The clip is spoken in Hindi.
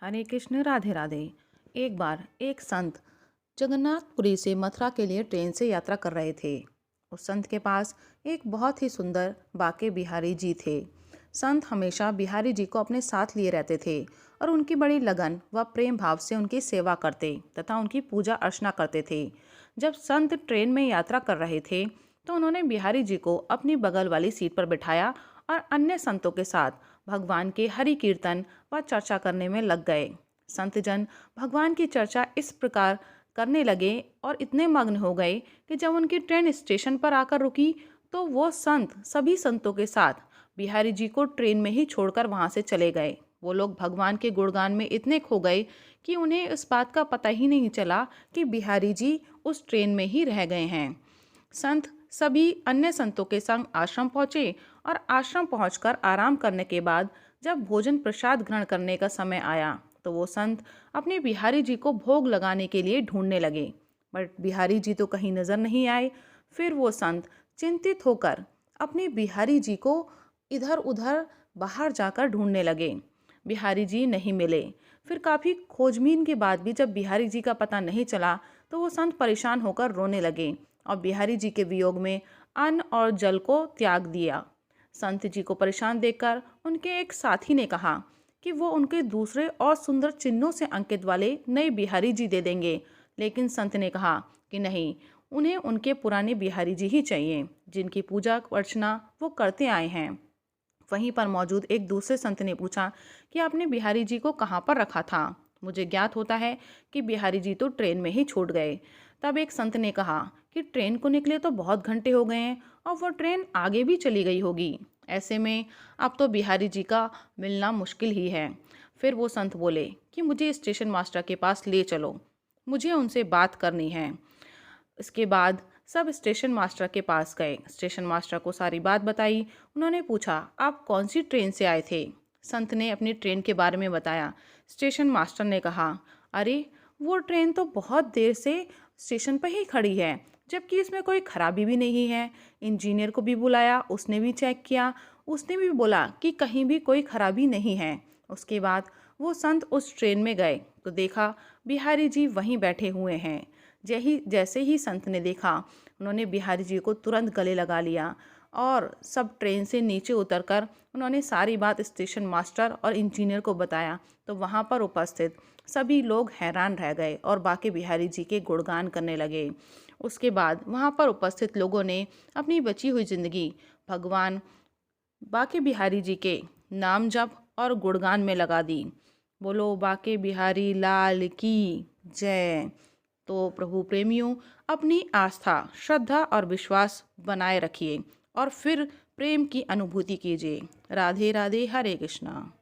हरे कृष्ण राधे राधे। एक बार एक संत जगन्नाथपुरी से मथुरा के लिए ट्रेन से यात्रा कर रहे थे। उस संत के पास एक बहुत ही सुंदर बाके बिहारी जी थे। संत हमेशा बिहारी जी को अपने साथ लिए रहते थे और उनकी बड़ी लगन व प्रेम भाव से उनकी सेवा करते तथा उनकी पूजा अर्चना करते थे। जब संत ट्रेन में यात्रा कर रहे थे तो उन्होंने बिहारी जी को अपनी बगल वाली सीट पर बिठाया और अन्य संतों के साथ भगवान के हरि कीर्तन व चर्चा करने में लग गए। संतजन भगवान की चर्चा इस प्रकार करने लगे और इतने मग्न हो गए कि जब उनकी ट्रेन स्टेशन पर आकर रुकी तो वो संत सभी संतों के साथ बिहारी जी को ट्रेन में ही छोड़कर वहां से चले गए। वो लोग भगवान के गुणगान में इतने खो गए कि उन्हें इस बात का पता ही नहीं चला कि बिहारी जी उस ट्रेन में ही रह गए हैं। संत सभी अन्य संतों के संग आश्रम पहुंचे और आश्रम पहुंचकर आराम करने के बाद जब भोजन प्रसाद ग्रहण करने का समय आया तो वो संत अपने बिहारी जी को भोग लगाने के लिए ढूंढने लगे, बट बिहारी जी तो कहीं नजर नहीं आए। फिर वो संत चिंतित होकर अपने बिहारी जी को इधर उधर बाहर जाकर ढूंढने लगे। बिहारी जी नहीं मिले। फिर काफ़ी खोजबीन के बाद भी जब बिहारी जी का पता नहीं चला तो वो संत परेशान होकर रोने लगे और बिहारी जी के वियोग में अन्न और जल को त्याग दिया। संत जी को परेशान देखकर उनके एक साथी ने कहा कि वो उनके दूसरे और सुंदर चिन्हों से अंकित वाले नए बिहारी जी दे देंगे, लेकिन संत ने कहा कि नहीं, उन्हें उनके पुराने बिहारी जी ही चाहिए जिनकी पूजा अर्चना वो करते आए हैं। वहीं पर मौजूद एक दूसरे संत ने पूछा कि आपने बिहारी जी को कहाँ पर रखा था? मुझे ज्ञात होता है कि बिहारी जी तो ट्रेन में ही छूट गए। तब एक संत ने कहा कि ट्रेन को निकले तो बहुत घंटे हो गए हैं और वो ट्रेन आगे भी चली गई होगी। ऐसे में अब तो बिहारी जी का मिलना मुश्किल ही है। फिर वो संत बोले कि मुझे स्टेशन मास्टर के पास ले चलो, मुझे उनसे बात करनी है। इसके बाद सब स्टेशन मास्टर के पास गए। स्टेशन मास्टर को सारी बात बताई। उन्होंने पूछा, आप कौन सी ट्रेन से आए थे? संत ने अपनी ट्रेन के बारे में बताया। स्टेशन मास्टर ने कहा, अरे वो ट्रेन तो बहुत देर से स्टेशन पर ही खड़ी है, जबकि इसमें कोई खराबी भी नहीं है। इंजीनियर को भी बुलाया, उसने भी चेक किया, उसने भी बोला कि कहीं भी कोई खराबी नहीं है। उसके बाद वो संत उस ट्रेन में गए तो देखा बिहारी जी वहीं बैठे हुए हैं। जैसे ही संत ने देखा, उन्होंने बिहारी जी को तुरंत गले लगा लिया और सब ट्रेन से नीचे उतरकर उन्होंने सारी बात स्टेशन मास्टर और इंजीनियर को बताया। तो वहाँ पर उपस्थित सभी लोग हैरान रह गए और बाके बिहारी जी के गुणगान करने लगे। उसके बाद वहाँ पर उपस्थित लोगों ने अपनी बची हुई जिंदगी भगवान बाके बिहारी जी के नाम जप और गुणगान में लगा दी। बोलो बाके बिहारी लाल की जय। तो प्रभु प्रेमियों, अपनी आस्था, श्रद्धा और विश्वास बनाए रखिए और फिर प्रेम की अनुभूति कीजिए। राधे राधे, हरे कृष्णा।